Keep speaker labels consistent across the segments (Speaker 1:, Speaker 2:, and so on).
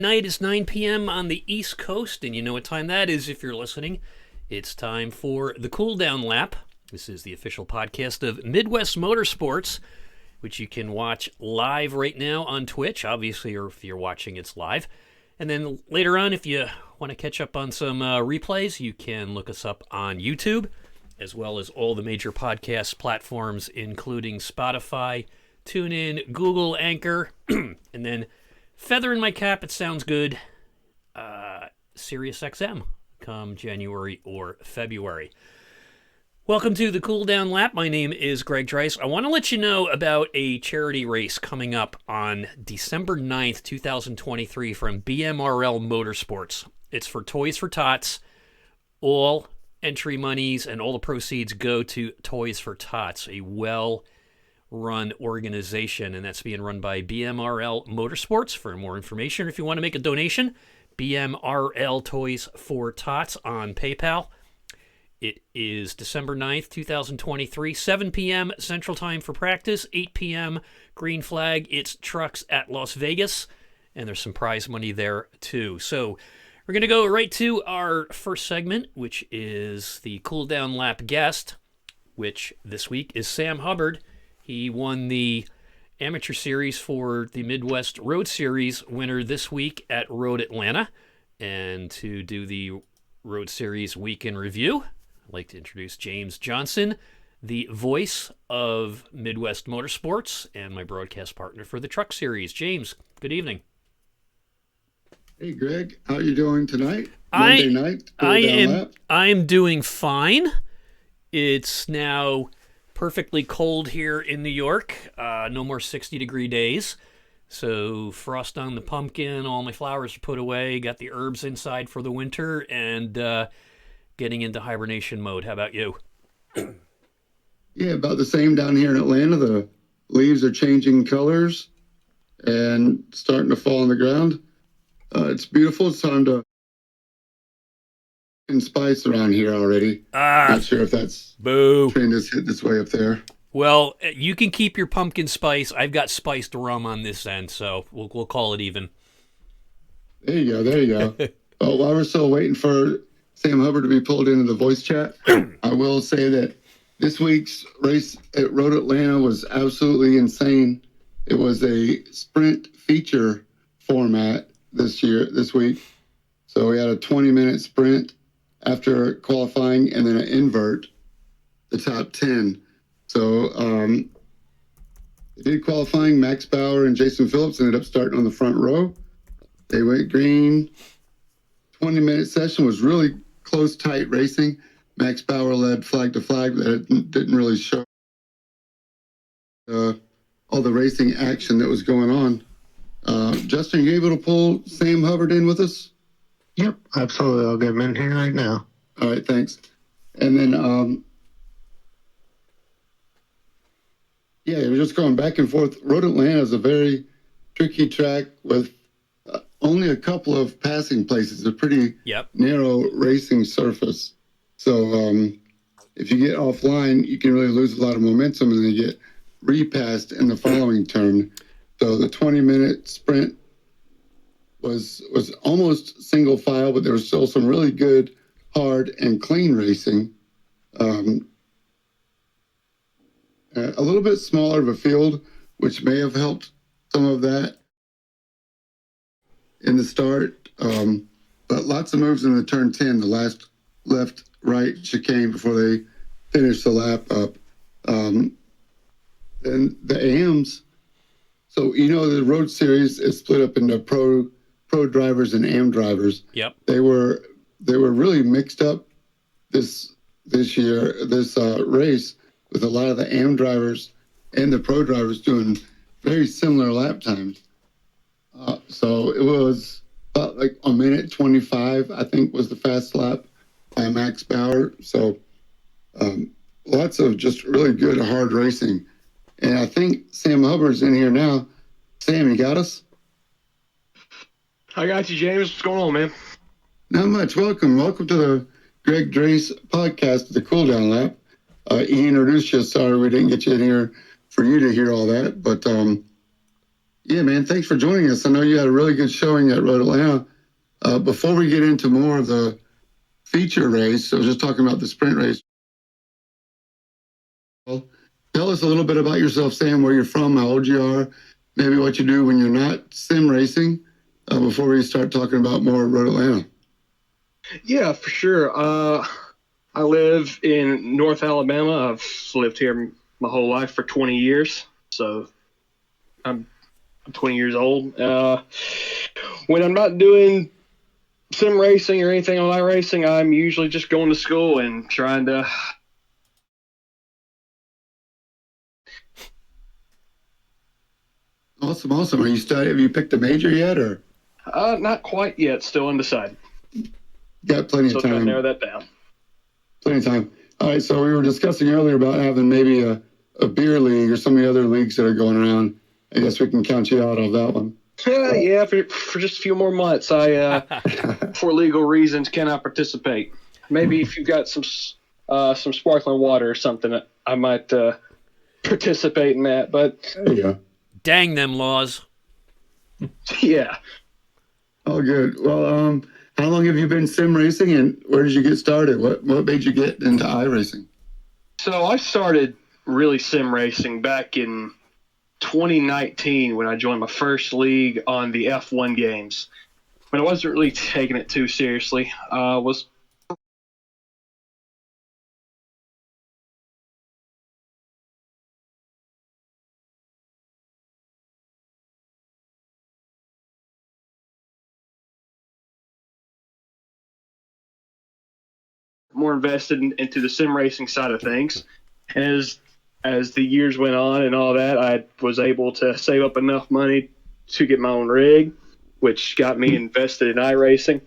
Speaker 1: Night is 9 p.m. on the East Coast, and you know what time that is if you're listening. It's time for the Cool Down Lap. This is the official podcast of Midwest Motorsports, which you can watch live right now on Twitch, obviously, or if you're watching, it's live. And then later on, if you want to catch up on some replays, you can look us up on YouTube, as well as all the major podcast platforms, including Spotify, TuneIn, Google, Anchor, and then feather in my cap, it sounds good, Sirius XM come January or February. Welcome to the Cool Down Lap. My name is Greg Dreiss. I want to let you know about a charity race coming up on December 9th, 2023 from BMRL Motorsports. It's for Toys for Tots. All entry monies and all the proceeds go to Toys for Tots, a well-run organization, and that's being run by BMRL Motorsports. For more information, if you want to make a donation, BMRL Toys for Tots on PayPal. It is December 9th, 2023, 7 p.m. Central Time for practice, 8 p.m. Green Flag. It's trucks at Las Vegas, and there's some prize money there too. So we're going to go right to our first segment, which is the Cool Down Lap guest, which this week is Sam Hubbard. He won the Amateur Series for the Midwest Road Series winner this week at Road Atlanta. And to do the Road Series week in review, I'd like to introduce James Johnson, the voice of Midwest Motorsports and my broadcast partner for the Truck Series. James, good evening.
Speaker 2: Hey, Greg. How are you doing tonight? Monday night?
Speaker 1: I am doing fine. It's now perfectly cold here in New York. No more 60-degree days. So frost on the pumpkin, all my flowers are put away, got the herbs inside for the winter, and getting into hibernation mode. How about you?
Speaker 2: Yeah, about the same down here in Atlanta. The leaves are changing colors and starting to fall on the ground. It's beautiful. It's time to and spice around here already. Not sure if that's trend has hit this way up there.
Speaker 1: Well, you can keep your pumpkin spice. I've got spiced rum on this end, so we'll call it even.
Speaker 2: There you go. While we're still waiting for Sam Hubbard to be pulled into the voice chat, I will say that this week's race at Road Atlanta was absolutely insane. It was a sprint feature format this week. So we had a 20-minute sprint after qualifying, and then an invert, the top 10. So they did qualifying. Max Bauer and Jason Phillips ended up starting on the front row. They went green. 20-minute session was really close, tight racing. Max Bauer led flag to flag, but it didn't really show all the racing action that was going on. Justin, are you able to pull Sam Hubbard in with us?
Speaker 3: Yep, absolutely. I'll get him in here right now.
Speaker 2: All right, thanks. And then, it was just going back and forth. Road Atlanta is a very tricky track with only a couple of passing places, a pretty narrow racing surface. So if you get offline, you can really lose a lot of momentum and then you get repassed in the following turn. So the 20-minute sprint was almost single file, but there was still some really good, hard, and clean racing. A little bit smaller of a field, which may have helped some of that in the start. But lots of moves in the turn 10, the last left-right chicane before they finished the lap up. And the AMs, so the Road Series is split up into pro drivers and AM drivers.
Speaker 1: Yep.
Speaker 2: They were really mixed up this year, this race, with a lot of the AM drivers and the pro drivers doing very similar lap times. So it was about like a minute 25, I think, was the fast lap by Max Bauer. So lots of just really good, hard racing. And I think Sam Hubbard's in here now. Sam, you got us?
Speaker 3: I got you, James. What's going on, man?
Speaker 2: Not much. Welcome to the Greg Dreiss podcast, the Cool Down Lap. He introduced you. Sorry we didn't get you in here for you to hear all that. But Yeah, man. Thanks for joining us. I know you had a really good showing at Road Atlanta. Before we get into more of the feature race, I was just talking about the sprint race. Well, tell us a little bit about yourself, Sam, where you're from, how old you are, maybe what you do when you're not sim racing, before we start talking about more Road Atlanta.
Speaker 3: Yeah, for sure. I live in North Alabama. I've lived here my whole life for 20 years. So I'm 20 years old. When I'm not doing sim racing or anything on iRacing, I'm usually just going to school and trying to.
Speaker 2: Awesome, awesome. Are you studying? Have you picked a major yet, or
Speaker 3: Not quite yet. Still undecided.
Speaker 2: got plenty of
Speaker 3: Still trying to narrow
Speaker 2: time?
Speaker 3: that down.
Speaker 2: Plenty of time. All right, so we were discussing earlier about having maybe a beer league or some of the other leagues that are going around. I guess we can count you out of that one.
Speaker 3: Yeah, for just a few more months, I for legal reasons cannot participate. Maybe if you've got some sparkling water or something, I might participate in that. But
Speaker 2: There you go.
Speaker 1: Dang them laws.
Speaker 3: yeah,
Speaker 2: Oh, good. Well, how long have you been sim racing, and where did you get started? What made you get into iRacing?
Speaker 3: so I started really sim racing back in 2019 when I joined my first league on the F1 games. But I wasn't really taking it too seriously. Was more invested into the sim racing side of things. And as the years went on and all that, I was able to save up enough money to get my own rig, which got me invested in iRacing.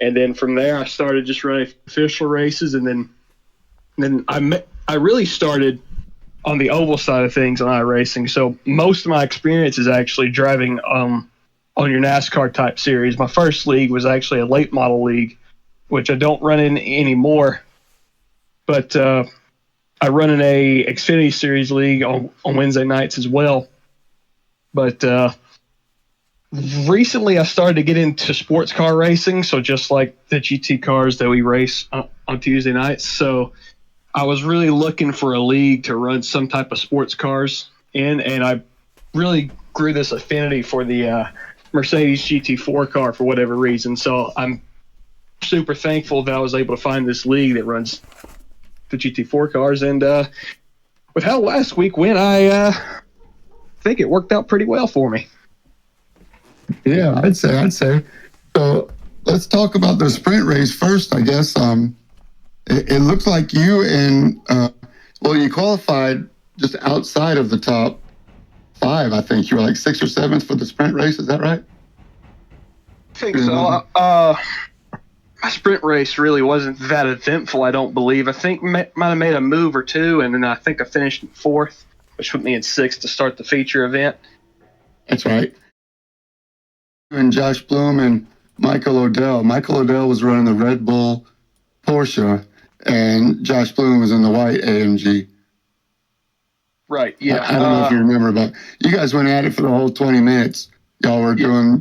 Speaker 3: And then from there, I started just running official races, and then I really started on the oval side of things on iRacing. So most of my experience is actually driving on your NASCAR type series. My first league was actually a late model league, which I don't run in anymore. But I run in a Xfinity Series league on Wednesday nights as well. But recently, I started to get into sports car racing. So just like the GT cars that we race on Tuesday nights. So I was really looking for a league to run some type of sports cars in, and I really grew this affinity for the Mercedes GT4 car for whatever reason. So I'm super thankful that I was able to find this league that runs the GT4 cars. And with how last week went, I think it worked out pretty well for me.
Speaker 2: Yeah, I'd say. So let's talk about the sprint race first, I guess. It looks like you and well, you qualified just outside of the top 5. I think you were like 6th or 7th for the sprint race. Is that right?
Speaker 3: I think so. My sprint race really wasn't that eventful, I don't believe. I think might have made a move or two, and then I think I finished in 4th, which put me in 6th to start the feature event.
Speaker 2: That's right. And Josh Bloom and Michael Odell. Michael Odell was running the Red Bull Porsche, and Josh Bloom was in the white AMG.
Speaker 3: Right, yeah.
Speaker 2: I don't know if you remember, but you guys went at it for the whole 20 minutes. Y'all were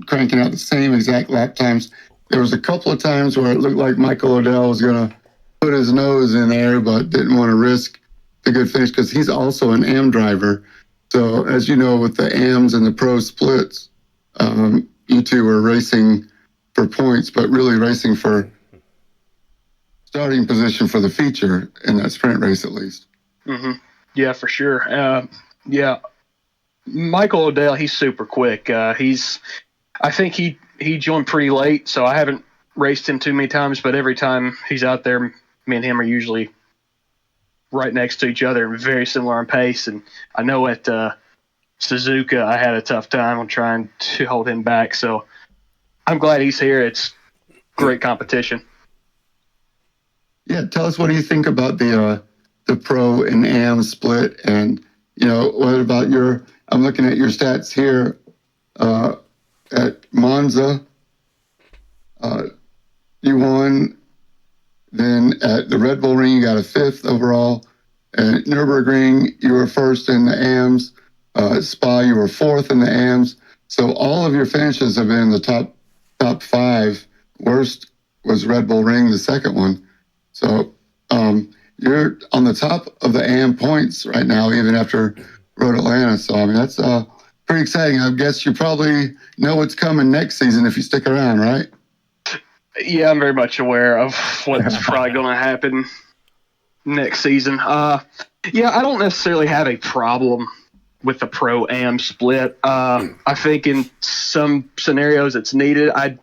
Speaker 2: cranking out the same exact lap times. There was a couple of times where it looked like Michael Odell was going to put his nose in there, but didn't want to risk the good finish because he's also an AM driver. So as you know, with the AMs and the pro splits, you two were racing for points, but really racing for starting position for the feature in that sprint race, at least.
Speaker 3: Mm-hmm. Yeah, for sure. Yeah, Michael Odell, he's super quick. I think he joined pretty late, so I haven't raced him too many times. But every time he's out there, me and him are usually right next to each other and very similar in pace. And I know at Suzuka, I had a tough time on trying to hold him back. So I'm glad he's here. It's great competition.
Speaker 2: Yeah, tell us, what do you think about the pro and AM split, and what about your? I'm looking at your stats here at Monza. You won. Then at the Red Bull Ring, you got a 5th overall. At Nürburgring, you were 1st in the AMs. Spa, you were 4th in the AMs. So all of your finishes have been in the top five. Worst was Red Bull Ring, the second one. So you're on the top of the AM points right now, even after Road Atlanta. So I mean that's pretty exciting. I guess you probably know what's coming next season if you stick around, right?
Speaker 3: Yeah, I'm very much aware of what's probably going to happen next season. Yeah, I don't necessarily have a problem with the pro am split. I think in some scenarios it's needed. I'm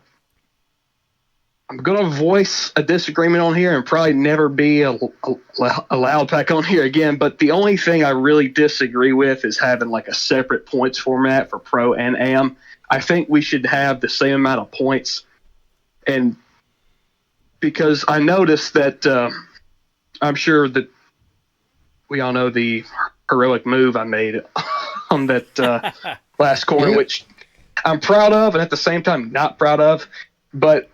Speaker 3: going to voice a disagreement on here and probably never be allowed back on here again. But the only thing I really disagree with is having like a separate points format for pro and am. I think we should have the same amount of points. And because I noticed that I'm sure that we all know the heroic move I made on that last corner, which I'm proud of and at the same time not proud of. But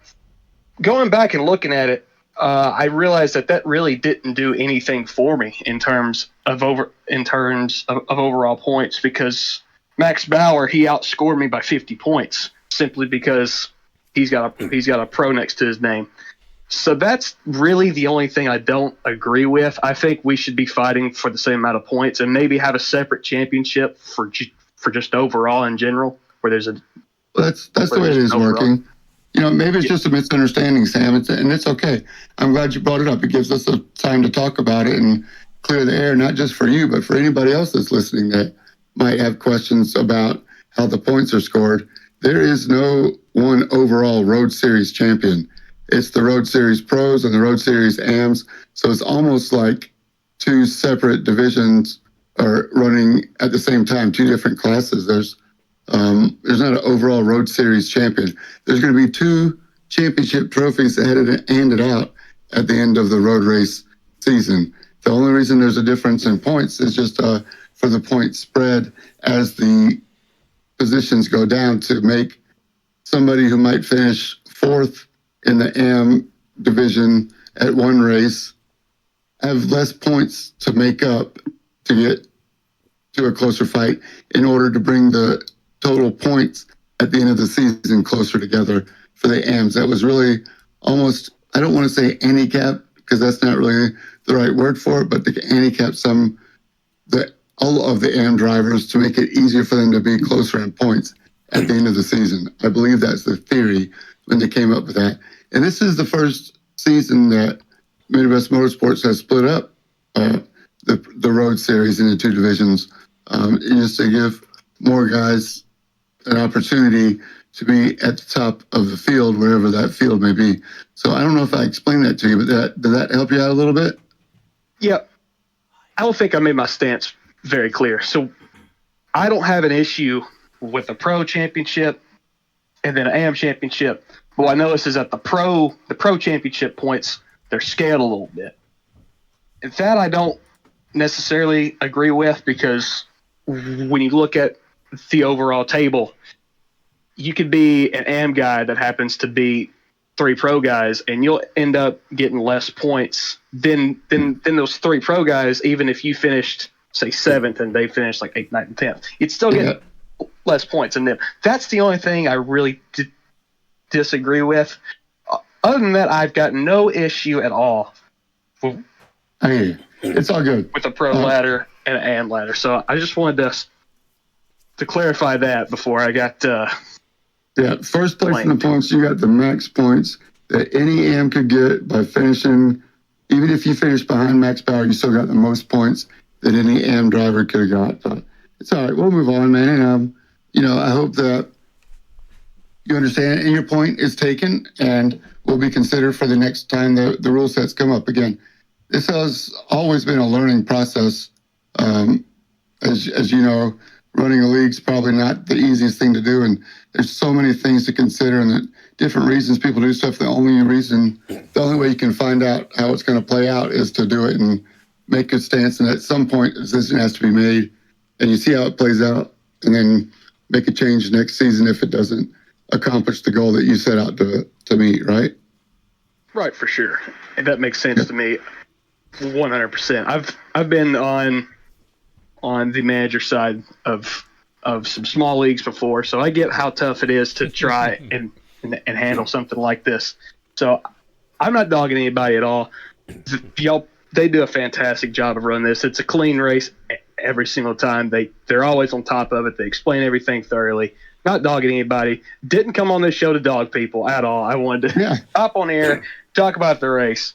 Speaker 3: going back and looking at it, I realized that really didn't do anything for me in terms of overall points, because Max Bauer, he outscored me by 50 points simply because he's got a pro next to his name. So that's really the only thing I don't agree with. I think we should be fighting for the same amount of points and maybe have a separate championship for just overall in general, where there's a.
Speaker 2: Well, that's the way it is working. You know, maybe it's just a misunderstanding, Sam, and it's okay. I'm glad you brought it up. It gives us a time to talk about it and clear the air, not just for you, but for anybody else that's listening that might have questions about how the points are scored. There is no one overall Road Series champion. It's the Road Series Pros and the Road Series AMs. So it's almost like two separate divisions are running at the same time, two different classes. There's not an overall Road Series champion. There's going to be two championship trophies handed out at the end of the road race season. The only reason there's a difference in points is just for the point spread as the positions go down, to make somebody who might finish fourth in the AM division at one race have less points to make up to get to a closer fight, in order to bring the total points at the end of the season closer together for the AMs. That was really almost, I don't want to say handicap, because that's not really the right word for it, but to handicap all of the AM drivers to make it easier for them to be closer in points at the end of the season. I believe that's the theory when they came up with that. And this is the first season that Midwest Motorsports has split up the road series into two divisions, just to give more guys an opportunity to be at the top of the field, wherever that field may be. So I don't know if I explained that to you, but did that help you out a little bit?
Speaker 3: Yeah. I don't think I made my stance very clear. So I don't have an issue with the pro championship and then an AM championship. But what I noticed is that the pro championship points, they're scaled a little bit. And that I don't necessarily agree with, because when you look at the overall table, you could be an AM guy that happens to be three pro guys, and you'll end up getting less points than those three pro guys, even if you finished, say, seventh and they finished like 8th, 9th, and 10th. You'd still get less points than them. That's the only thing I really disagree with. Other than that, I've got no issue at all.
Speaker 2: It's all good
Speaker 3: with a pro ladder and an AM ladder. So I just wanted to clarify that before I got.
Speaker 2: First place in the points, you got the max points that any AM could get by finishing. Even if you finish behind Max Bauer, you still got the most points that any AM driver could have got. But it's all right. We'll move on, man. And I hope that you understand and your point is taken and will be considered for the next time the rule sets come up again. This has always been a learning process. As you know, running a league's probably not the easiest thing to do, and there's so many things to consider and the different reasons people do stuff. The only way you can find out how it's going to play out is to do it and make a stance. And at some point, a decision has to be made, and you see how it plays out, and then make a change next season if it doesn't accomplish the goal that you set out to meet. Right?
Speaker 3: Right, for sure. And that makes sense to me. 100%. I've been on the manager side of of some small leagues before, so I get how tough it is to try and handle something like this. So I'm not dogging anybody at all. Y'all, they do a fantastic job of running this. It's a clean race every single time. They're always on top of it. They explain everything thoroughly. Not dogging anybody. Didn't come on this show to dog people at all. I wanted to hop on air, talk about the race,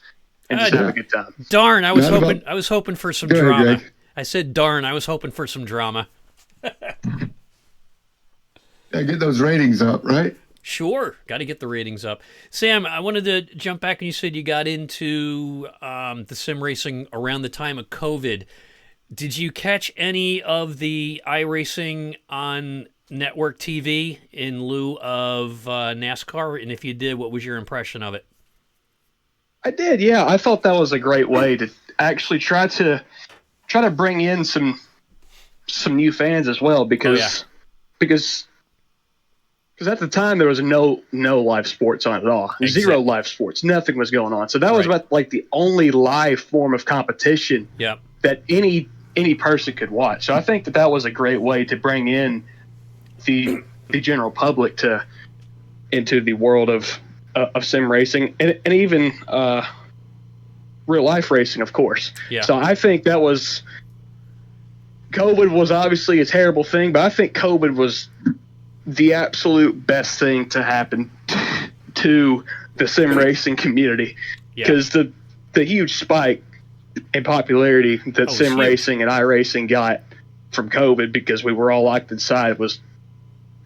Speaker 3: and just have a good time.
Speaker 1: Darn, I was hoping for some drama.
Speaker 2: Greg.
Speaker 1: I said, darn, I was hoping for some drama.
Speaker 2: Yeah, get those ratings up, right?
Speaker 1: Sure, got to get the ratings up. Sam, I wanted to jump back, and you said you got into the sim racing around the time of COVID. Did you catch any of the iRacing on network TV in lieu of NASCAR? And if you did, what was your impression of it?
Speaker 3: I did, yeah. I thought that was a great way to actually try to bring in some new fans as well, because at the time there was no live sports on at all.
Speaker 1: Exactly.
Speaker 3: Zero live sports. Nothing was going on. So that was about like the only live form of competition that any person could watch. So I think that was a great way to bring in the general public into the world of sim racing and even real life racing, of course.
Speaker 1: Yeah.
Speaker 3: So I think COVID was obviously a terrible thing, but I think COVID was the absolute best thing to happen to the sim racing community, because the huge spike in popularity that sim racing and iRacing got from COVID, because we were all locked inside, was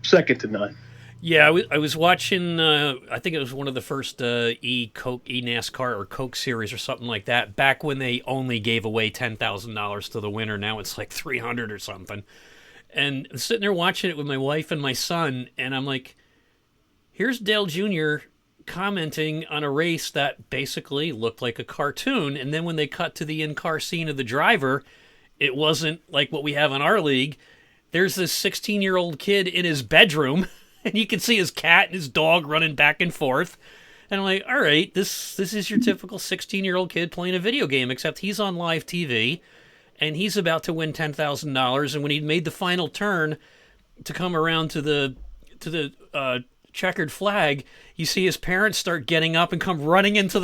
Speaker 3: second to none.
Speaker 1: Yeah, I was watching, I think it was one of the first NASCAR or Coke series or something like that, back when they only gave away $10,000 to the winner. Now it's like 300 or something. And I'm sitting there watching it with my wife and my son, and I'm like, here's Dale Jr. commenting on a race that basically looked like a cartoon. And then when they cut to the in-car scene of the driver, it wasn't like what we have in our league. There's this 16-year-old kid in his bedroom, and you can see his cat and his dog running back and forth. And I'm like, all right, this is your typical 16-year-old kid playing a video game, except he's on live TV. And he's about to win $10,000. And when he made the final turn to come around to the checkered flag, you see his parents start getting up and come running into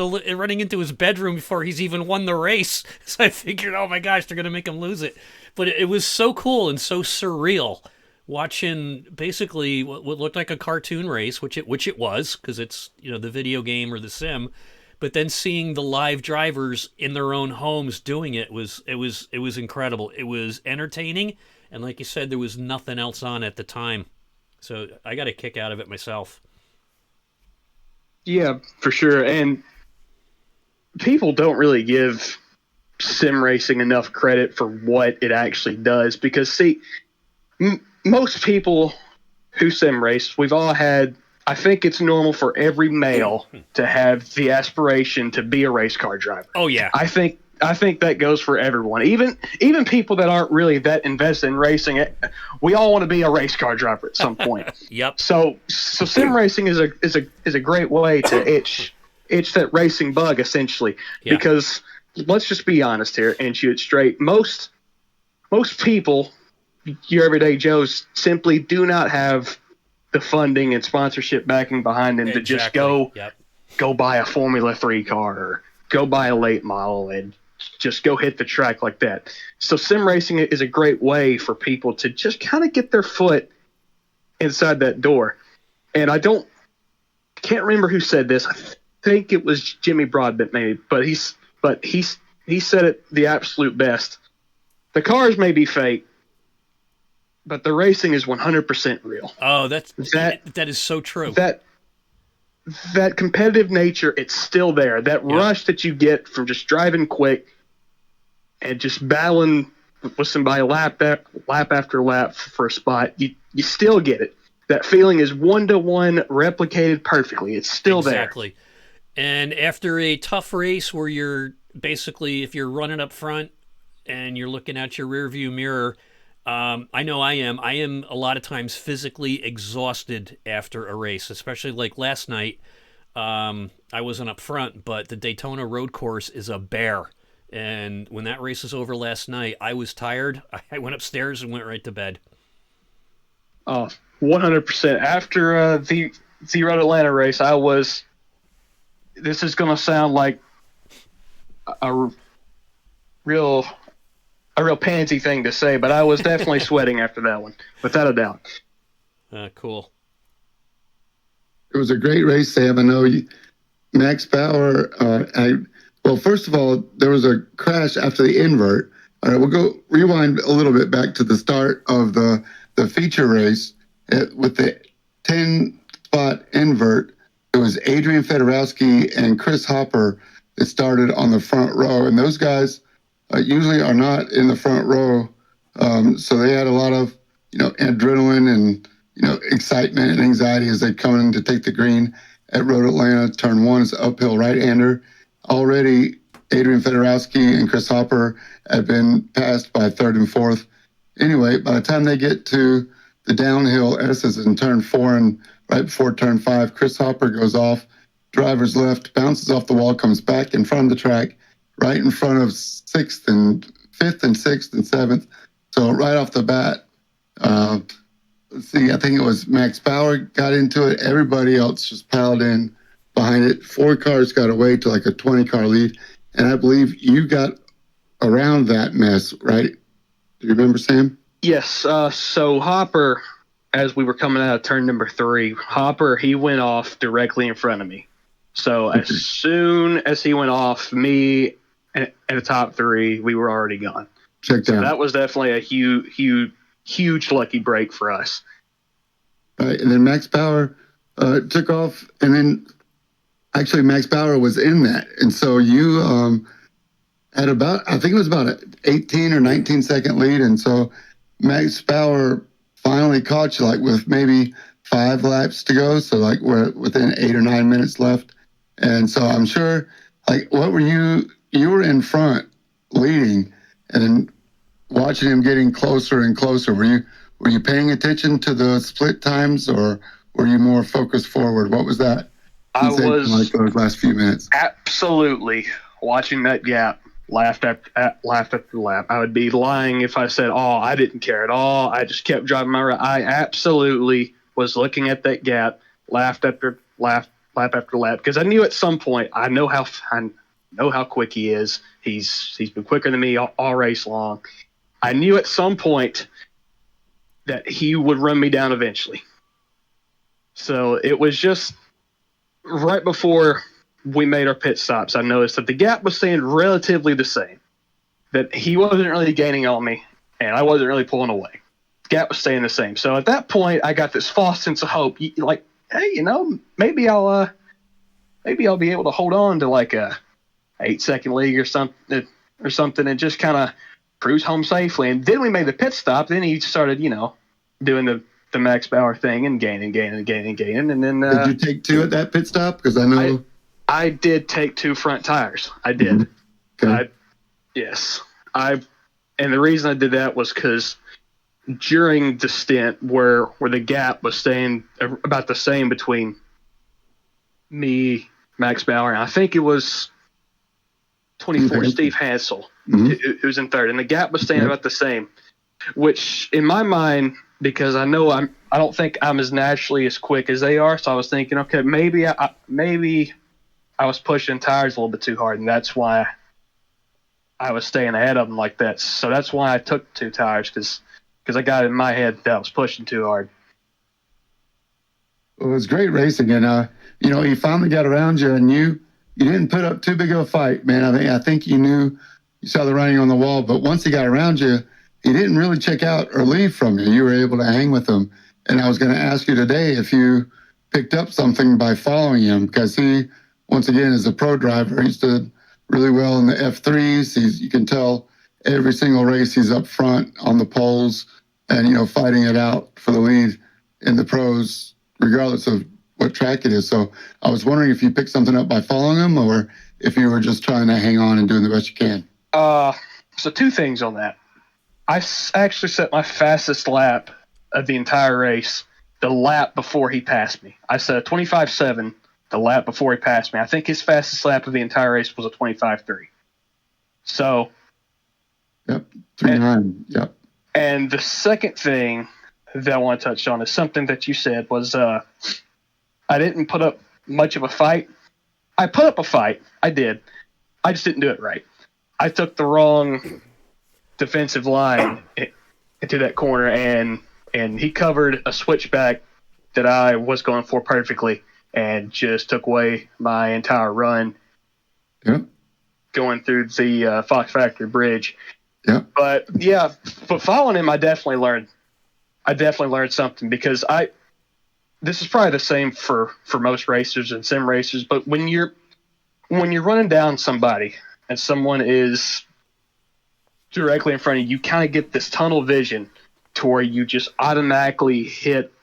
Speaker 1: his bedroom before he's even won the race. So I figured, oh my gosh, they're gonna make him lose it. But it was so cool and so surreal watching basically what looked like a cartoon race, which it was, because it's the video game or the sim. But then seeing the live drivers in their own homes doing it was incredible. It was entertaining, and like you said, there was nothing else on at the time. So I got a kick out of it myself.
Speaker 3: Yeah, for sure. And people don't really give sim racing enough credit for what it actually does, because see, most people who sim race, we've all had, I think it's normal for every male to have the aspiration to be a race car driver.
Speaker 1: Oh yeah.
Speaker 3: I think that goes for everyone. Even people that aren't really that invested in racing, we all want to be a race car driver at some point.
Speaker 1: Yep.
Speaker 3: So sim racing is a great way to itch that racing bug, essentially.
Speaker 1: Yeah.
Speaker 3: Because let's just be honest here and shoot it straight. Most people, your everyday Joes, simply do not have the funding and sponsorship backing behind them to just go buy a Formula 3 car or go buy a late model and just go hit the track like that. So sim racing is a great way for people to just kind of get their foot inside that door. And can't remember who said this. I think it was Jimmy Broadbent maybe, but he said it the absolute best. The cars may be fake, but the racing is 100% real.
Speaker 1: Oh, that is so true.
Speaker 3: That competitive nature, it's still there. That rush that you get from just driving quick and just battling with somebody lap after lap for a spot, you still get it. That feeling is 1-to-1 replicated perfectly. It's still there.
Speaker 1: Exactly. And after a tough race where you're basically, if you're running up front and you're looking at your rear view mirror, I know I am a lot of times physically exhausted after a race, especially like last night. I wasn't up front, but the Daytona road course is a bear. And when that race was over last night, I was tired. I went upstairs and went right to bed.
Speaker 3: 100%. After the Road Atlanta race, this is going to sound like a real pansy thing to say, but I was definitely sweating after that one, without a doubt.
Speaker 1: Cool.
Speaker 2: It was a great race, Sam. I know Max Bauer. Well, first of all, there was a crash after the invert. All right, we'll go rewind a little bit back to the start of the feature race with the 10-spot invert. It was Adrian Fedorowski and Chris Hopper that started on the front row, and those guys usually are not in the front row, so they had a lot of adrenaline and excitement and anxiety as they come in to take the green at Road Atlanta. Turn 1 is uphill right-hander. Already, Adrian Fedorowski and Chris Hopper have been passed by third and fourth. Anyway, by the time they get to the downhill S's in turn 4 and right before turn 5, Chris Hopper goes off, driver's left, bounces off the wall, comes back in front of the track, right in front of 5th and 6th and 7th. So right off the bat, let's see, I think it was Max Bauer got into it. Everybody else just piled in behind it. 4 cars got away to like a 20-car lead. And I believe you got around that mess, right? Do you remember, Sam?
Speaker 3: Yes. So Hopper, as we were coming out of turn number 3, he went off directly in front of me. So as soon as he went off, me and the top 3, we were already gone.
Speaker 2: Checked out.
Speaker 3: That was definitely a huge lucky break for us.
Speaker 2: Right, and then Max Bauer took off, and then actually Max Bauer was in that, and so you had I think it was about an 18 or 19 second lead, and so Max Bauer finally caught you like with maybe 5 laps to go, so like we're within 8 or 9 minutes left, and so I'm sure like what were you were in front leading, and then watching him getting closer and closer. Were you paying attention to the split times, or were you more focused forward? What was that?
Speaker 3: I was
Speaker 2: like those last few minutes.
Speaker 3: Absolutely watching that gap, laughed after lap. I would be lying if I said, "Oh, I didn't care at all. I just kept driving my route." I absolutely was looking at that gap, lap after lap, because I knew at some point I know how quick he is. He's been quicker than me all race long. I knew at some point that he would run me down eventually. So it was just right before we made our pit stops, I noticed that the gap was staying relatively the same, that he wasn't really gaining on me, and I wasn't really pulling away. The gap was staying the same. So at that point, I got this false sense of hope, like, hey, maybe I'll be able to hold on to like a 8-second lead or something, and just kind of cruise home safely. And then we made the pit stop. Then he started, doing the Max Bauer thing and gaining. And then
Speaker 2: did you take 2 at that pit stop? Because I know
Speaker 3: I did take 2 front tires. I did.
Speaker 2: Okay.
Speaker 3: Yes. And the reason I did that was because during the stint where the gap was staying about the same between me, Max Bauer, and I think it was 24 Steve Hansel, who was in third, and the gap was staying about the same, which in my mind, because I know I don't think I'm as naturally as quick as they are, so I was thinking, okay, maybe I was pushing tires a little bit too hard, and that's why I was staying ahead of them like that. So that's why I took 2 tires, because I got in my head that I was pushing too hard.
Speaker 2: Well, it was great racing, and he finally got around you, and you didn't put up too big of a fight, man. I think you saw the writing on the wall, but once he got around you, he didn't really check out or leave from you. You were able to hang with him. And I was going to ask you today if you picked up something by following him, because he, once again, is a pro driver. He's did really well in the F3s. You can tell every single race he's up front on the poles and, fighting it out for the lead in the pros, regardless of what track it is. So I was wondering if you picked something up by following him, or if you were just trying to hang on and doing the best you can.
Speaker 3: So 2 things on that. I actually set my fastest lap of the entire race the lap before he passed me. I set a 25.7 the lap before he passed me. I think his fastest lap of the entire race was a 25.3. So.
Speaker 2: Yep, 3.9. Yep.
Speaker 3: And the second thing that I want to touch on is something that you said was I didn't put up much of a fight. I put up a fight. I did. I just didn't do it right. I took the wrong defensive line into that corner, and he covered a switchback that I was going for perfectly and just took away my entire run going through the Fox Factory Bridge.
Speaker 2: Yeah.
Speaker 3: But following him, I definitely learned something, because this is probably the same for most racers and sim racers, but when you're running down somebody and someone is directly in front of you, you kind of get this tunnel vision to where you just automatically hit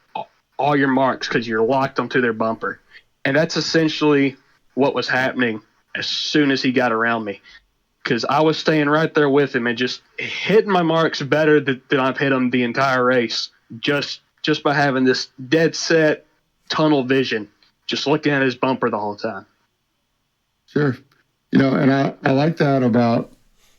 Speaker 3: all your marks because you're locked onto their bumper. And that's essentially what was happening as soon as he got around me, because I was staying right there with him and just hitting my marks better than I've hit them the entire race, just by having this dead set tunnel vision, just looking at his bumper the whole time.
Speaker 2: Sure. And I like that about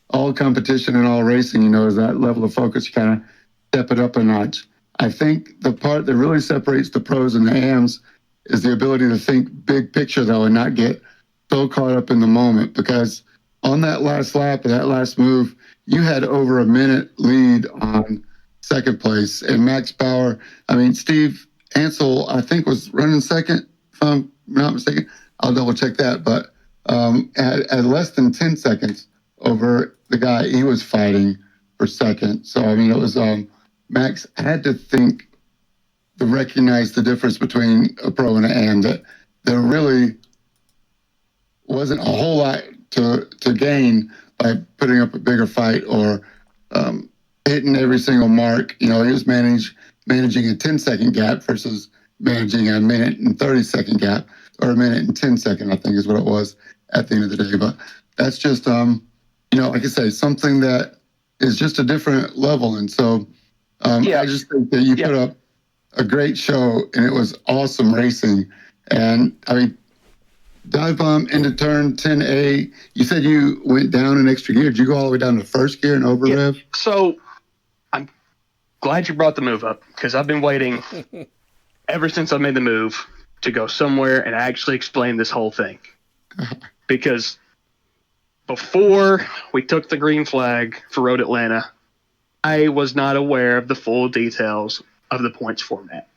Speaker 2: all competition and all racing, is that level of focus. You kind of step it up a notch. I think the part that really separates the pros and the AMs is the ability to think big picture, though, and not get so caught up in the moment. Because on that last lap, that last move, you had over a minute lead on second place. And Max Bauer, Steve Ansel, I think, was running second, if I'm not mistaken. I'll double check that. But at less than 10 seconds over the guy he was fighting for second. So, it was Max had to recognize the difference between a pro and an AM, that there really wasn't a whole lot to gain by putting up a bigger fight or hitting every single mark. He was managing a 10-second gap versus managing a minute and 30-second gap, or a minute and 10-second, I think is what it was at the end of the day. But that's just, like I say, something that is just a different level. And so I just think that you put up a great show, and it was awesome racing. And dive bomb into turn 10A. You said you went down an extra gear. Did you go all the way down to first gear and over rev?
Speaker 3: So I'm glad you brought the move up, because I've been waiting ever since I made the move to go somewhere and actually explain this whole thing. Because before we took the green flag for Road Atlanta, I was not aware of the full details of the points format.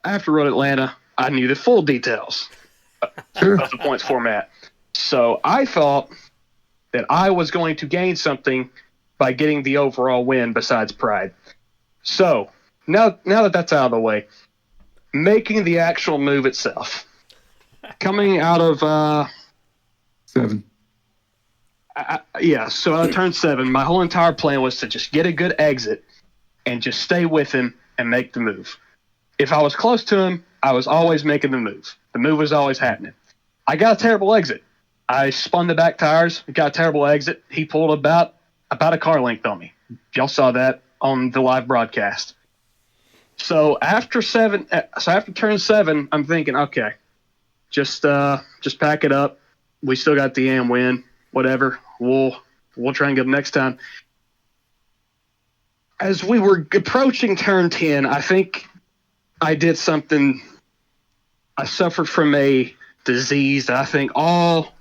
Speaker 3: After Road Atlanta, I knew the full details of the points format. So I thought that I was going to gain something by getting the overall win besides pride. So now that that's out of the way, making the actual move itself, coming out of
Speaker 2: 7.
Speaker 3: So out of turn 7, my whole entire plan was to just get a good exit and just stay with him and make the move. If I was close to him, I was always making the move. The move was always happening. I got a terrible exit. I spun the back tires, got a terrible exit. He pulled about a car length on me. Y'all saw that on the live broadcast. So after turn 7, I'm thinking, okay, just pack it up. We still got the AM win. Whatever. We'll try and get them next time. As we were approaching turn 10, I think I did something. I suffered from a disease that I think all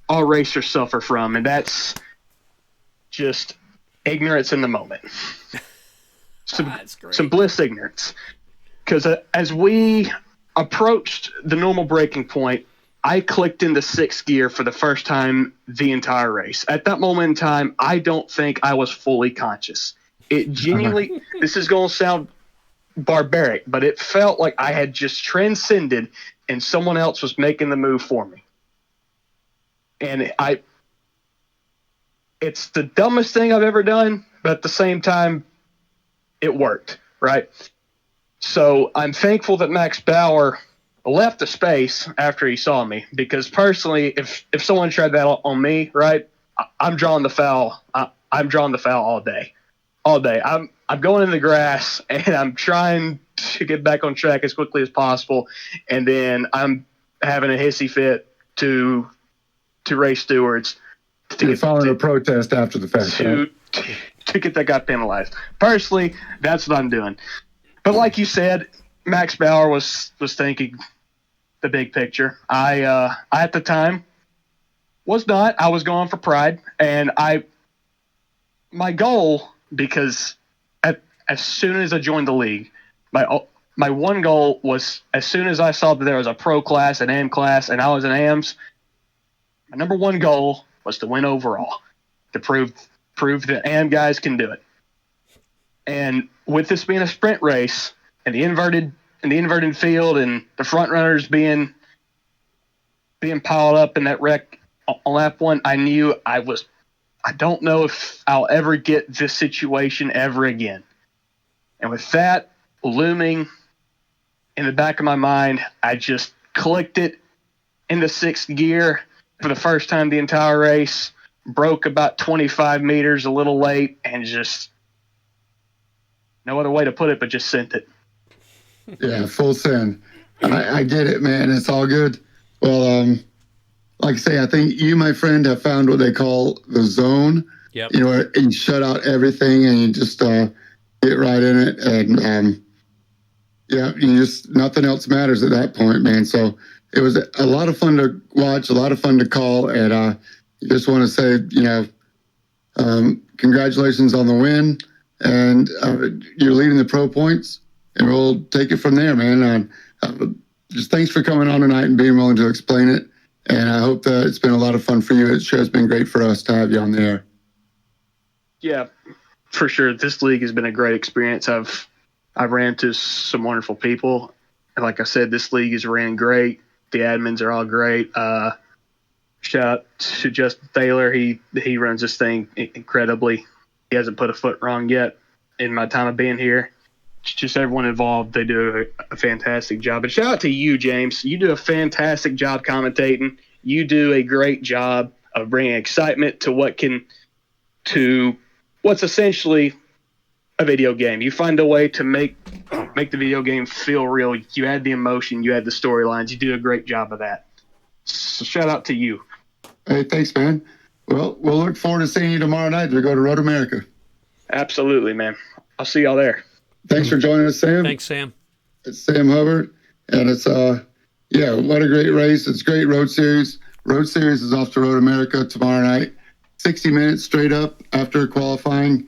Speaker 3: racers suffer from, and that's just ignorance in the moment. Some bliss ignorance. Because as we approached the normal braking point, I clicked into 6th gear for the first time the entire race. At that moment in time, I don't think I was fully conscious. It genuinely, this is going to sound barbaric, but it felt like I had just transcended and someone else was making the move for me. And it's the dumbest thing I've ever done, but at the same time, it worked, right? So I'm thankful that Max Bauer left the space after he saw me, because personally, if someone tried that on me, right, I'm drawing the foul. I'm drawing the foul all day. I'm going in the grass and I'm trying to get back on track as quickly as possible, and then I'm having a hissy fit to race stewards.
Speaker 2: You're filing a protest after the fact,
Speaker 3: to to get that guy penalized. Personally, that's what I'm doing. But like you said, Max Bauer was thinking the big picture. I at the time was not. I was going for pride, and my goal, because as soon as I joined the league, my one goal was, as soon as I saw that there was a pro class, an AM class, and I was in AMs, my number one goal was to win overall, to prove that AM guys can do it. And with this being a sprint race and the inverted field and the front runners being piled up in that wreck on lap one, I knew I don't know if I'll ever get this situation ever again. And with that looming in the back of my mind, I just clicked it into sixth gear for the first time the entire race, broke about 25 meters a little late, and just no other way to put it but just sent it.
Speaker 2: Yeah, full send. I get it, man. It's all good. Well, like I say, I think you, my friend, have found what they call the zone.
Speaker 1: Yep.
Speaker 2: You know, where you shut out everything and you just get right in it. And yeah, you just, nothing else matters at that point, man. So it was a lot of fun to watch, a lot of fun to call. And just want to say, you know, congratulations on the win. And you're leading the pro points. And we'll take it from there, man. Just thanks for coming on tonight and being willing to explain it. And I hope that it's been a lot of fun for you. It sure has been great for us to have you on there.
Speaker 3: Yeah, for sure. This league has been a great experience. I've ran into some wonderful people. And like I said, this league is ran great. The admins are all great. Shout out to Justin Thaler. He runs this thing incredibly. He hasn't put a foot wrong yet in my time of being here. Just everyone involved, they do a fantastic job. And shout out to you, James. You do a fantastic job commentating. You do a great job of bringing excitement to what's essentially a video game. You find a way to make the video game feel real. You add the emotion, you add the storylines. You do a great job of that. So shout out to you.
Speaker 2: Hey, thanks, man. Well, we'll look forward to seeing you tomorrow night to go to Road America.
Speaker 3: Absolutely, man. I'll see y'all there.
Speaker 2: Thanks for joining us, Sam.
Speaker 1: Thanks, Sam.
Speaker 2: It's Sam Hubbard, and it's yeah, what a great race. It's great road series. Road series is off to Road America tomorrow night. 60 minutes straight up after qualifying.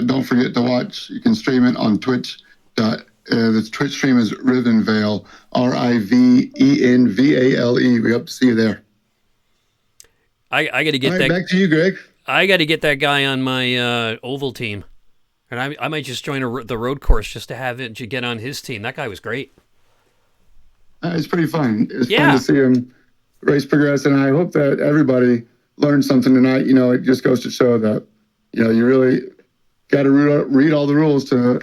Speaker 2: Don't forget to watch. You can stream it on Twitch. The Twitch stream is Rivenvale, Rivenvale. We hope to see you there.
Speaker 1: I got to get
Speaker 2: All right,
Speaker 1: that.
Speaker 2: back to you, Greg.
Speaker 1: I got to get that guy on my oval team, and I might just join the road course just to have it to get on his team. That guy was great.
Speaker 2: It's pretty fun. It's
Speaker 1: Yeah.
Speaker 2: fun to see him race progress, and I hope that everybody learned something tonight. You know, it just goes to show that, you know, you really got to read all the rules to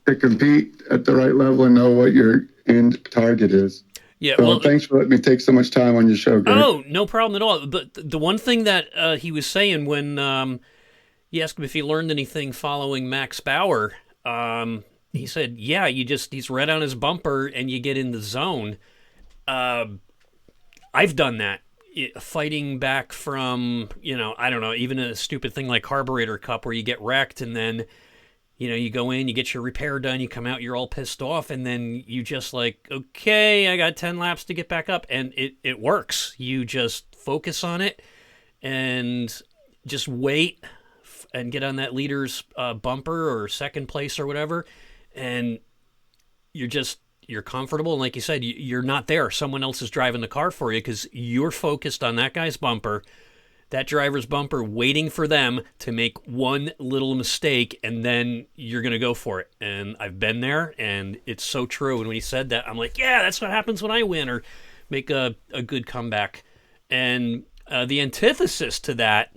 Speaker 2: compete at the right level and know what your end target is.
Speaker 1: Yeah,
Speaker 2: So
Speaker 1: well,
Speaker 2: thanks for letting me take so much time on your show, Greg.
Speaker 1: oh, no problem at all. But the one thing that he was saying when you asked him if he learned anything following Max Bauer, he said, yeah, he's right on his bumper and you get in the zone. I've done that. Fighting back from, I don't know, even a stupid thing like Carburetor Cup where you get wrecked and then, you go in, you get your repair done, you come out, you're all pissed off, and then you just like, okay, I got 10 laps to get back up, and it works. You just focus on it and just wait and get on that leader's bumper or second place or whatever, and you're comfortable, and like you said, you're not there. Someone else is driving the car for you because you're focused on that guy's bumper, that driver's bumper, waiting for them to make one little mistake, and then you're going to go for it. And I've been there, and it's so true. And when he said that, I'm like, yeah, that's what happens when I win or make a good comeback. And the antithesis to that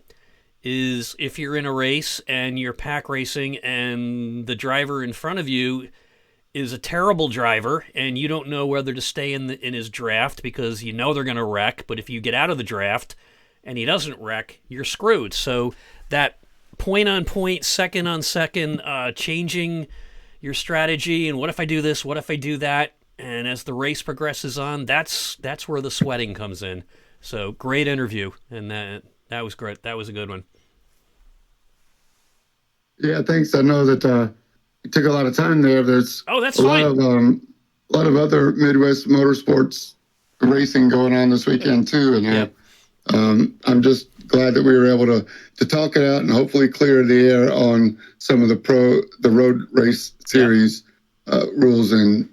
Speaker 1: is if you're in a race and you're pack racing and the driver in front of you is a terrible driver and you don't know whether to stay in his draft because you know they're going to wreck, but if you get out of the draft and he doesn't wreck, you're screwed. So that point-on-point, second-on-second, changing your strategy and what if I do this, what if I do that, and as the race progresses on, that's where the sweating comes in. So great interview, and that was great. That was a good one.
Speaker 2: Yeah, thanks. I know that it took a lot of time there. There's
Speaker 1: Oh, that's
Speaker 2: a lot
Speaker 1: fine.
Speaker 2: a lot of other Midwest motorsports racing going on this weekend too, and
Speaker 1: Yep.
Speaker 2: I'm just glad that we were able to talk it out and hopefully clear the air on some of the road race series rules and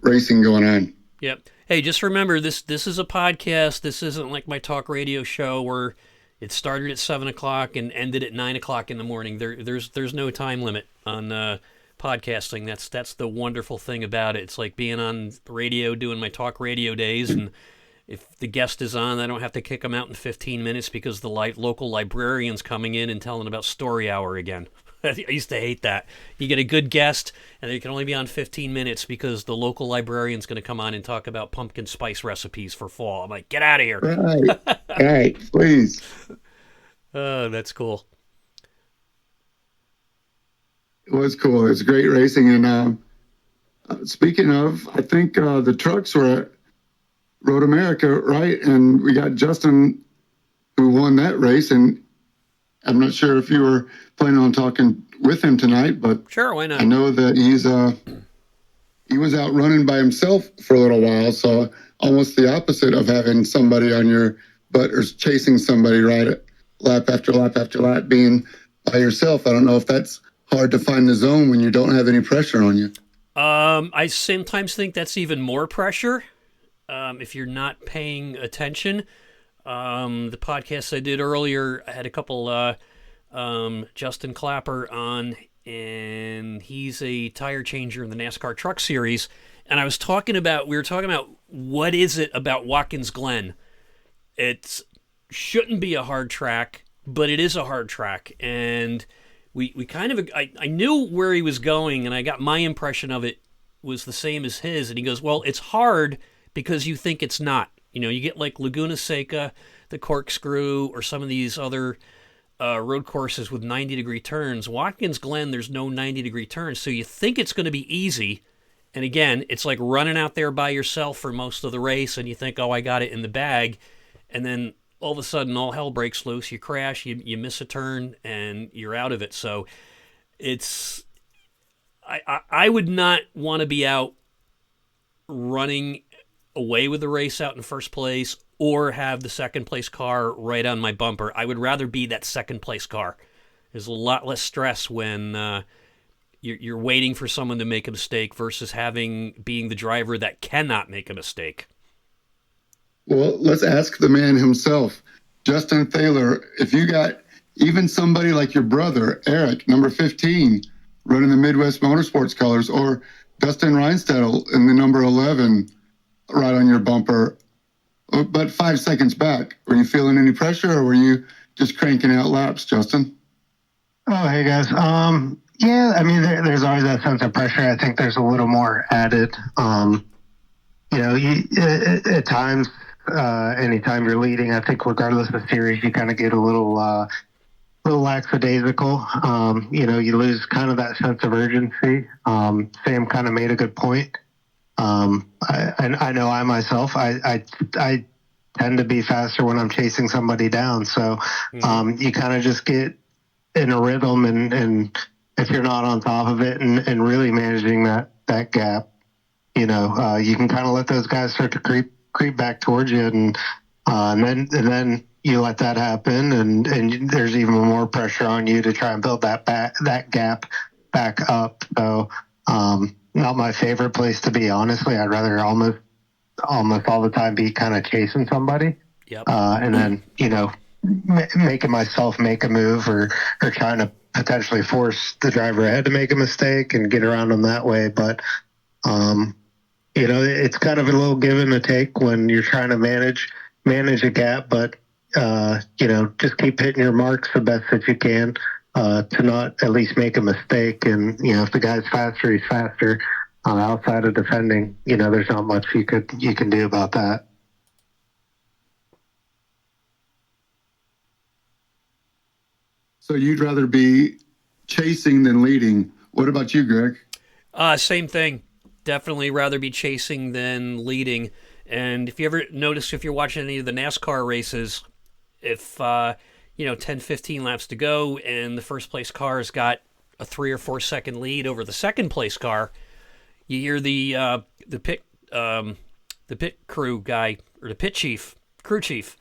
Speaker 2: racing going on.
Speaker 1: Yep. Hey, just remember this is a podcast. This isn't like my talk radio show where it started at 7 o'clock and ended at 9 o'clock in the morning. There's no time limit on podcasting. That's the wonderful thing about it. It's like being on the radio doing my talk radio days, and if the guest is on, I don't have to kick them out in 15 minutes because the local librarian's coming in and telling about story hour again. I used to hate that. You get a good guest, and they can only be on 15 minutes because the local librarian's going to come on and talk about pumpkin spice recipes for fall. I'm like, get out of here.
Speaker 2: Right, right, please.
Speaker 1: Oh, that's cool.
Speaker 2: It was cool. It's great racing. And speaking of, I think the trucks were at Road America, right? And we got Justin who won that race. And I'm not sure if you were planning on talking with him tonight, but
Speaker 1: Sure, why not?
Speaker 2: I know that he was out running by himself for a little while. So almost the opposite of having somebody on your butt or chasing somebody right at lap after lap after lap, being by yourself. I don't know if that's hard to find the zone when you don't have any pressure on you.
Speaker 1: I sometimes think that's even more pressure if you're not paying attention. The podcast I did earlier, I had a couple Justin Clapper on, and he's a tire changer in the NASCAR Truck Series. And we were talking about what is it about Watkins Glen? It shouldn't be a hard track, but it is a hard track. And we kind of, I knew where he was going, and I got my impression of it was the same as his. And he goes, well, it's hard because you think it's not. You know, you get like Laguna Seca, the Corkscrew, or some of these other road courses with 90-degree turns. Watkins Glen, there's no 90-degree turns, so you think it's going to be easy. And again, it's like running out there by yourself for most of the race, and you think, oh, I got it in the bag. And then all of a sudden, all hell breaks loose. You crash, you miss a turn, and you're out of it. So it's... I would not want to be out running away with the race out in first place or have the second place car right on my bumper. I would rather be that second place car. There's a lot less stress when you're waiting for someone to make a mistake versus being the driver that cannot make a mistake.
Speaker 2: Well, let's ask the man himself, Justin Thaler. If you got even somebody like your brother, Eric, number 15, running the Midwest Motorsports colors, or Dustin Reinstedel in the number 11, right on your bumper, but 5 seconds back, were you feeling any pressure, or were you just cranking out laps, Justin?
Speaker 4: Oh, hey guys. Yeah, I mean, there's always that sense of pressure. I think there's a little more added. At times, anytime you're leading, I think regardless of series, you kind of get a little lackadaisical. You lose kind of that sense of urgency. Sam kind of made a good point. I know I myself, I tend to be faster when I'm chasing somebody down. So you kind of just get in a rhythm, and if you're not on top of it and really managing that gap, you can kind of let those guys start to creep back towards you, and then you let that happen, and there's even more pressure on you to try and build that gap back up. So not my favorite place to be, honestly. I'd rather almost all the time be kind of chasing somebody.
Speaker 1: Yep.
Speaker 4: And then, making myself make a move or trying to potentially force the driver ahead to make a mistake and get around them that way. But, it's kind of a little give and a take when you're trying to manage a gap, but, just keep hitting your marks the best that you can. To not at least make a mistake. And, if the guy's faster, he's faster. Outside of defending, there's not much you can do about that.
Speaker 2: So you'd rather be chasing than leading. What about you, Greg?
Speaker 1: Same thing. Definitely rather be chasing than leading. And if you ever notice, if you're watching any of the NASCAR races, if 10, 15 laps to go and the first place car's got a 3 or 4 second lead over the second place car. You hear the pit crew guy, or the crew chief,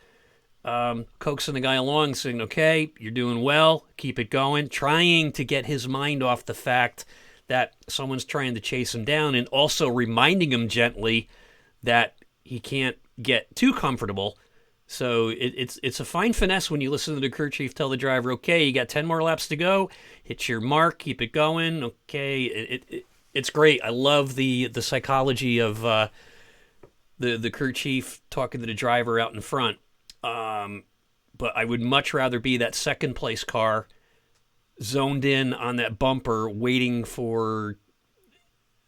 Speaker 1: coaxing the guy along, saying, "Okay, you're doing well. Keep it going," trying to get his mind off the fact that someone's trying to chase him down, and also reminding him gently that he can't get too comfortable. So it's a fine finesse when you listen to the crew chief tell the driver, "Okay, you got 10 more laps to go. Hit your mark. Keep it going." Okay, it's great. I love the psychology of the crew chief talking to the driver out in front. But I would much rather be that second place car zoned in on that bumper waiting for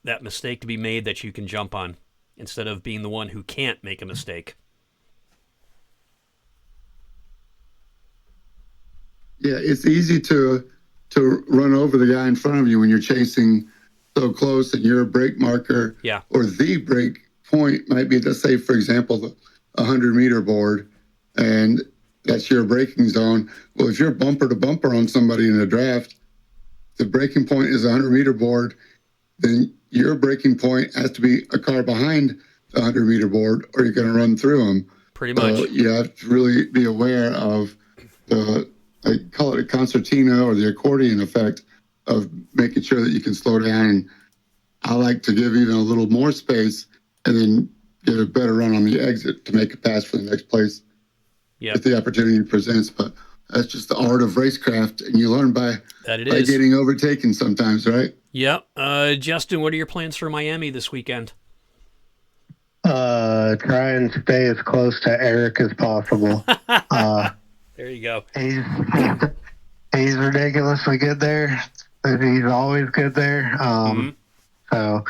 Speaker 1: that mistake to be made that you can jump on, instead of being the one who can't make a mistake.
Speaker 2: Yeah, it's easy to run over the guy in front of you when you're chasing so close, and your brake marker,
Speaker 1: Yeah.
Speaker 2: or the brake point might be, let's say, for example, the 100-meter board, and that's your braking zone. Well, if you're bumper to bumper on somebody in a draft, the braking point is a 100-meter board, then your braking point has to be a car behind the 100-meter board, or you're going to run through them.
Speaker 1: Pretty much.
Speaker 2: So you have to really be aware of I call it a concertina, or the accordion effect, of making sure that you can slow down. And I like to give even a little more space and then get a better run on the exit to make a pass for the next place if the opportunity presents. But that's just the art of racecraft, and you learn by getting overtaken sometimes, right?
Speaker 1: Yep. Justin, what are your plans for Miami this weekend?
Speaker 4: Try and stay as close to Eric as possible.
Speaker 1: There you go.
Speaker 4: He's ridiculously good there. He's always good there. So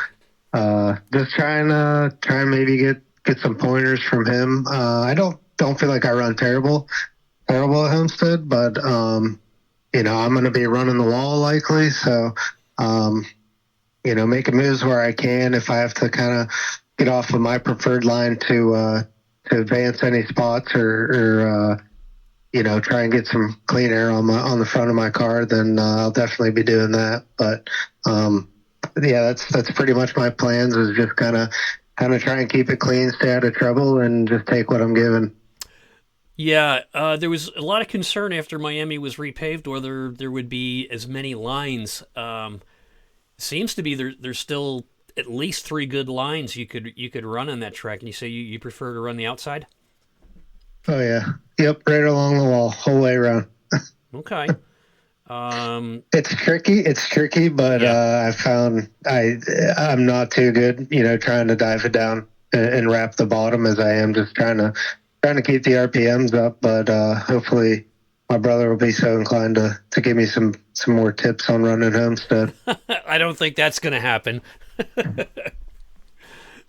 Speaker 4: just try and maybe get some pointers from him. I don't feel like I run terrible at Homestead, but I'm going to be running the wall likely. So making moves where I can. If I have to kind of get off of my preferred line to advance any spots or try and get some clean air on the front of my car, then I'll definitely be doing that. But that's pretty much my plans, is just kind of try and keep it clean, stay out of trouble, and just take what I'm given.
Speaker 1: Yeah, there was a lot of concern after Miami was repaved whether there would be as many lines. Seems to be there's still at least 3 good lines you could run on that track. And you say you prefer to run the outside?
Speaker 4: Oh yeah, yep, right along the wall, whole way around.
Speaker 1: Okay.
Speaker 4: It's tricky, but I found I'm not too good, trying to dive it down and wrap the bottom, as I am just trying to keep the RPMs up. But hopefully my brother will be so inclined to give me some more tips on running Homestead.
Speaker 1: I don't think that's going to happen.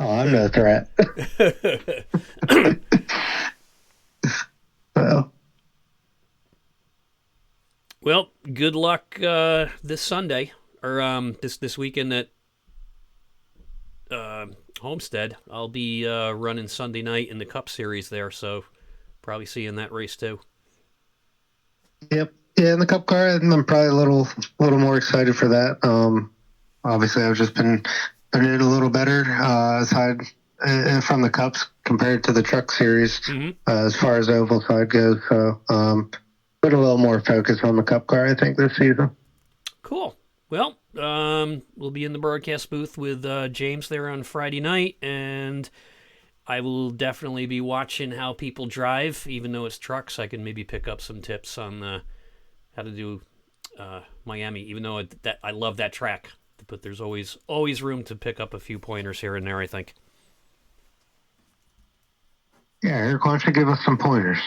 Speaker 4: Oh, I'm no threat.
Speaker 1: Well, good luck this Sunday, or this weekend at Homestead. I'll be running Sunday night in the Cup Series there, so probably see you in that race too.
Speaker 4: Yep, yeah, in the Cup car, I'm probably a little more excited for that. Obviously, I've just been it a little better aside from the Cups compared to the Truck Series as far as oval side goes. So put a little more focus on the Cup car, I think, this season.
Speaker 1: Cool. Well, we'll be in the broadcast booth with James there on Friday night, and I will definitely be watching how people drive. Even though it's trucks, I can maybe pick up some tips on how to do Miami, even though I love that track. But there's always room to pick up a few pointers here and there, I think.
Speaker 4: Yeah, Eric, why don't you give us some pointers?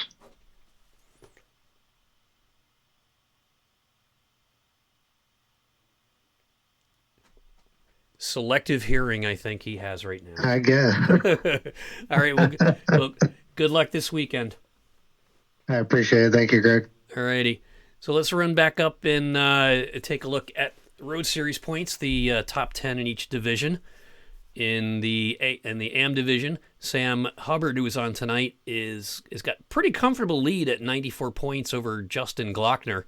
Speaker 1: Selective hearing, I think he has right now.
Speaker 4: I guess.
Speaker 1: All right, well, good luck this weekend.
Speaker 4: I appreciate it. Thank you, Greg.
Speaker 1: All righty. So let's run back up and take a look at Road Series points, the top 10 in each division. In the AM division, Sam Hubbard, who was on tonight, is got pretty comfortable lead at 94 points over Justin Glockner.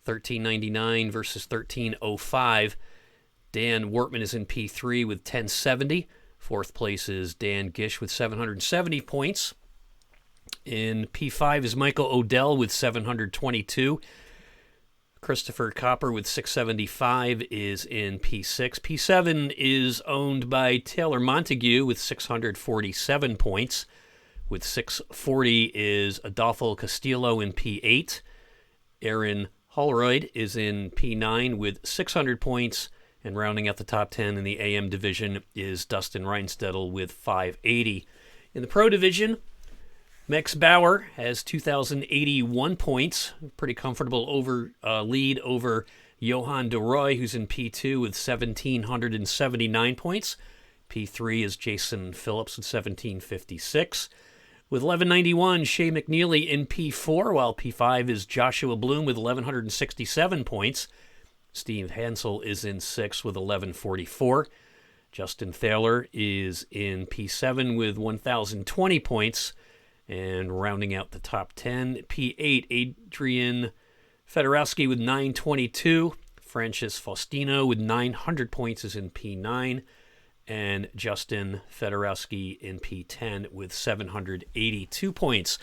Speaker 1: 1399 versus 1305. Dan Wortman is in P3 with 1070. Fourth place is Dan Gish with 770 points. In P5 is Michael Odell with 722. Christopher Copper with 675 is in P6. P7 is owned by Taylor Montague with 647 points. With 640 is Adolfo Castillo in P8. Aaron Holroyd is in P9 with 600 points. And rounding out the top 10 in the AM division is Dustin Reinstettel with 580. In the Pro division, Max Bauer has 2,081 points. Pretty comfortable lead over Johan de Roy, who's in P2 with 1,779 points. P3 is Jason Phillips with 1,756. With 1191, Shea McNeely in P4, while P5 is Joshua Bloom with 1,167 points. Steve Hansel is in 6 with 1144. Justin Thaler is in P7 with 1,020 points. And rounding out the top 10, P8, Adrian Fedorowski with 922. Francis Faustino with 900 points is in P9. And Justin Fedorowski in P10 with 782 points.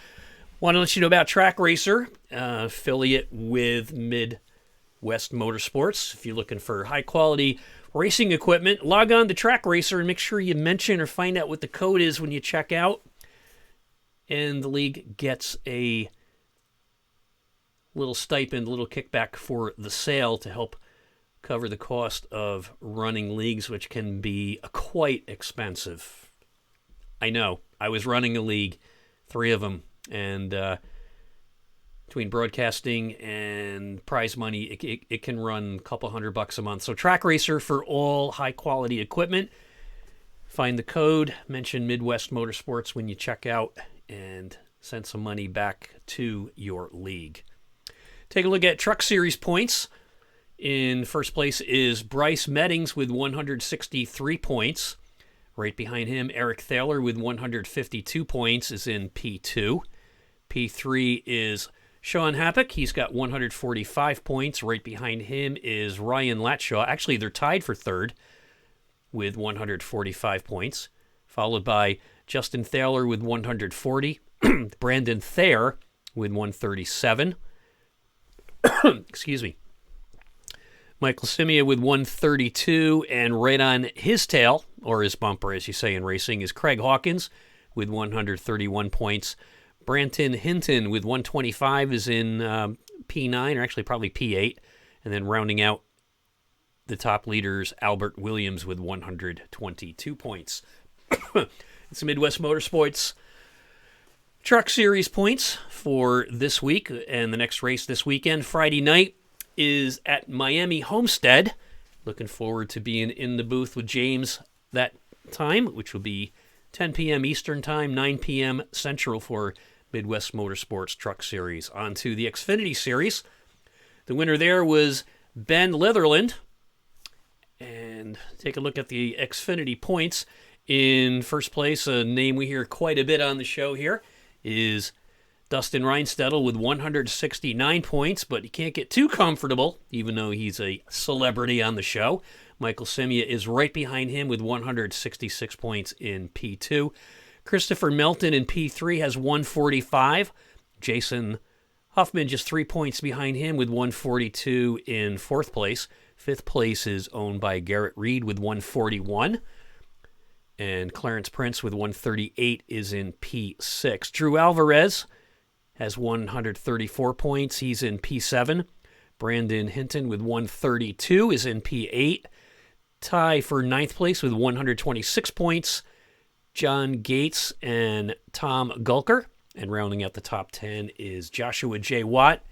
Speaker 1: Want to let you know about Track Racer, affiliate with Midwest Motorsports. If you're looking for high-quality racing equipment, log on to Track Racer and make sure you mention or find out what the code is when you check out. And the league gets a little stipend, a little kickback for the sale to help cover the cost of running leagues, which can be quite expensive. I know. I was running a league, 3 of them, and between broadcasting and prize money, it can run a couple $100 a month. So Track Racer for all high-quality equipment. Find the code, mention Midwest Motorsports when you check out, and send some money back to your league. Take a look at Truck Series points. In first place is Bryce Meddings with 163 points. Right behind him, Eric Thaler with 152 points is in P2. P3 is Sean Happick. He's got 145 points. Right behind him is Ryan Latshaw. Actually, they're tied for third with 145 points. Followed by Justin Thaler with 140. Brandon Thayer with 137. Excuse me. Michael Simia with 132, and right on his tail, or his bumper, as you say in racing, is Craig Hawkins with 131 points. Branton Hinton with 125 is in P9, or actually probably P8, and then rounding out the top leaders, Albert Williams with 122 points. It's Midwest Motorsports Truck Series points for this week, and the next race this weekend, Friday night, is at Miami Homestead. Looking forward to being in the booth with James that time, which will be 10 p.m. Eastern Time, 9 p.m. Central for Midwest Motorsports Truck Series. On to the Xfinity Series. The winner there was Ben Litherland. And take a look at the Xfinity points. In first place, a name we hear quite a bit on the show here, is Dustin Reinstettel with 169 points, but he can't get too comfortable, even though he's a celebrity on the show. Michael Simia is right behind him with 166 points in P2. Christopher Melton in P3 has 145. Jason Huffman just 3 points behind him with 142 in fourth place. Fifth place is owned by Garrett Reed with 141. And Clarence Prince with 138 is in P6. Drew Alvarez has 134 points. He's in P7. Brandon Hinton with 132 is in P8. Tie for ninth place with 126 points. John Gates and Tom Gulker. And rounding out the top 10 is Joshua J. Watt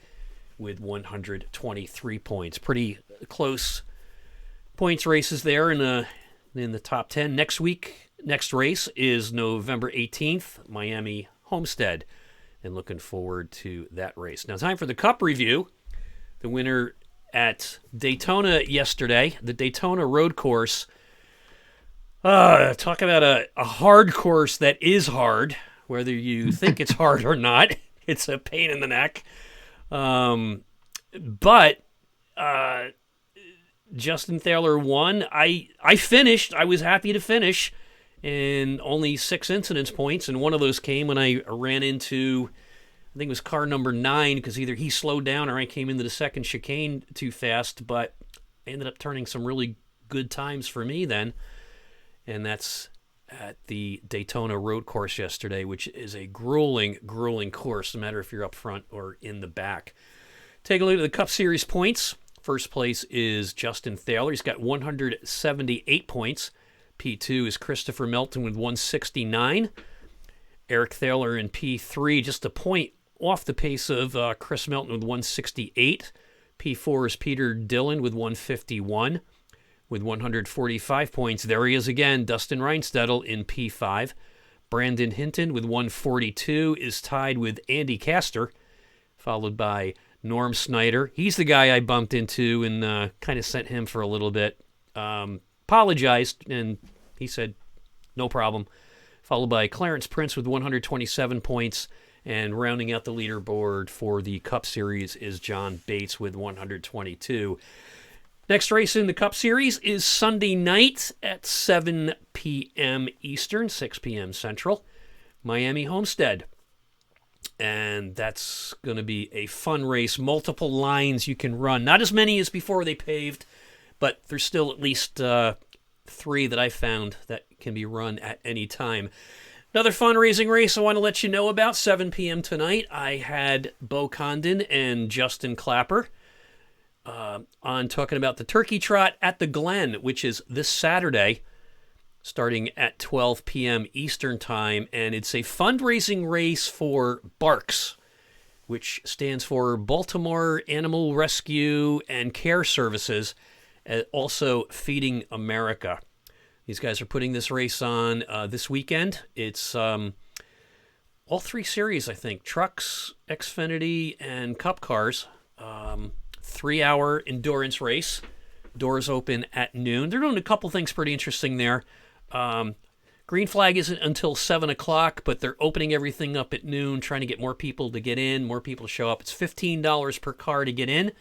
Speaker 1: with 123 points. Pretty close points races there in the top 10. Next race is November 18th, Miami Homestead. And looking forward to that race. Now, time for the Cup review. The winner at Daytona yesterday, the Daytona Road Course. Talk about a hard course that is hard, whether you think it's hard or not. It's a pain in the neck. But Justin Thaler won. I finished. I was happy to finish, and only 6 incidence points, and one of those came when I ran into, I think it was car number 9, because either he slowed down or I came into the second chicane too fast, but I ended up turning some really good times for me then, and that's at the Daytona road course yesterday, which is a grueling course, no matter if you're up front or in the back. Take a look at the Cup Series points. First place is Justin Thaler. He's got 178 points. P2 is Christopher Melton with 169. Eric Thaler in P3, just a point off the pace of Chris Melton with 168. P4 is Peter Dillon with 151. With 145 points, there he is again, Dustin Reinstedel in P5. Brandon Hinton with 142 is tied with Andy Castor, followed by Norm Snyder. He's the guy I bumped into and kind of sent him for a little bit. Apologized, and he said, no problem. Followed by Clarence Prince with 127 points, and rounding out the leaderboard for the Cup Series is John Bates with 122. Next race in the Cup Series is Sunday night at 7 p.m. Eastern, 6 p.m. Central, Miami Homestead. And that's going to be a fun race. Multiple lines you can run. Not as many as before they paved, but there's still at least 3 that I found that can be run at any time. Another fundraising race I want to let you know about, 7 p.m. tonight. I had Bo Condon and Justin Clapper on talking about the Turkey Trot at the Glen, which is this Saturday, starting at 12 p.m. Eastern Time, and it's a fundraising race for BARCS, which stands for Baltimore Animal Rescue and Care Services, also Feeding America. These guys are putting this race on this weekend. It's all 3 series, I think, trucks, Xfinity, and Cup cars. 3-hour endurance race. Doors open at noon. They're doing a couple things pretty interesting there. Green flag isn't until 7 o'clock, but they're opening everything up at noon, trying to get more people to get in, more people to show up. It's $15 per car to get in,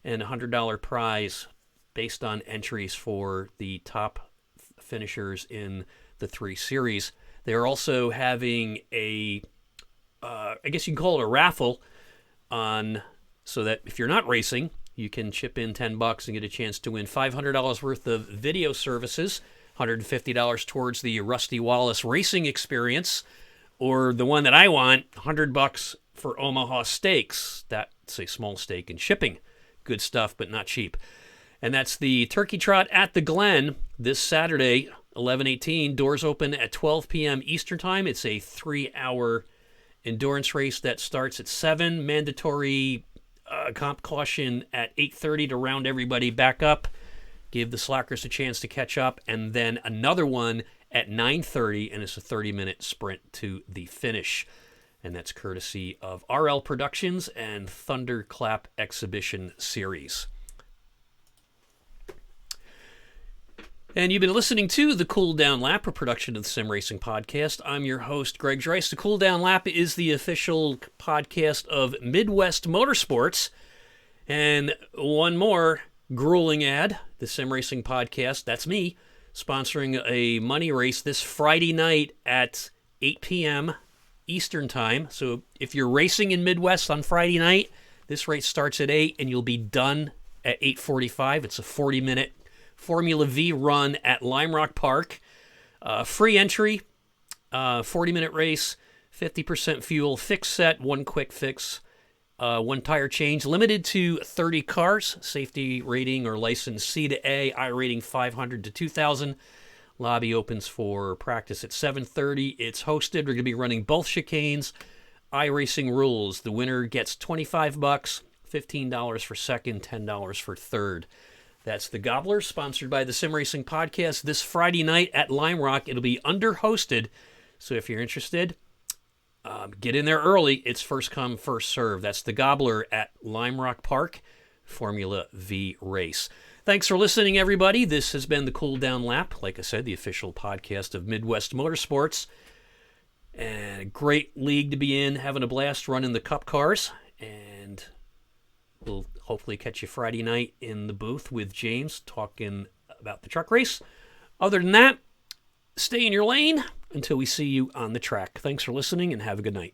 Speaker 1: and a $100 prize based on entries for the top finishers in the 3 series. They're also having a, I guess you can call it a raffle on, so that if you're not racing, you can chip in $10 and get a chance to win $500 worth of video services, $150 towards the Rusty Wallace racing experience, or the one that I want, $100 for Omaha Steaks. That's a small steak and shipping. Good stuff, but not cheap. And that's the Turkey Trot at the Glen this Saturday, 11/18. Doors open at 12 p.m. Eastern Time. It's a 3-hour endurance race that starts at 7. Mandatory comp caution at 8:30 to round everybody back up, give the slackers a chance to catch up, and then another one at 9:30, and it's a 30-minute sprint to the finish. And that's courtesy of RL Productions and Thunderclap Exhibition Series. And you've been listening to the Cool Down Lap, a production of the Sim Racing Podcast. I'm your host, Greg Dreiss. The Cool Down Lap is the official podcast of Midwest Motorsports. And one more grueling ad, the Sim Racing Podcast, that's me, sponsoring a money race this Friday night at 8 p.m. Eastern Time. So if you're racing in Midwest on Friday night, this race starts at 8 and you'll be done at 8:45. It's a 40-minute Formula V run at Lime Rock Park. Free entry, 40-minute race, 50% fuel, fixed set, 1 quick fix, 1 tire change, limited to 30 cars, safety rating or license C to A, I rating 500 to 2,000. Lobby opens for practice at 7:30. It's hosted. We're going to be running both chicanes. iRacing rules. The winner gets $25, $15 for second, $10 for third. That's the Gobbler, sponsored by the Sim Racing Podcast. This Friday night at Lime Rock, it'll be under-hosted. So if you're interested, get in there early. It's first come, first serve. That's the Gobbler at Lime Rock Park, Formula V race. Thanks for listening, everybody. This has been the Cool Down Lap. Like I said, the official podcast of Midwest Motorsports. And a great league to be in, having a blast running the Cup cars. And We'll hopefully catch you Friday night in the booth with James talking about the truck race. Other than that, stay in your lane until we see you on the track. Thanks for listening and have a good night.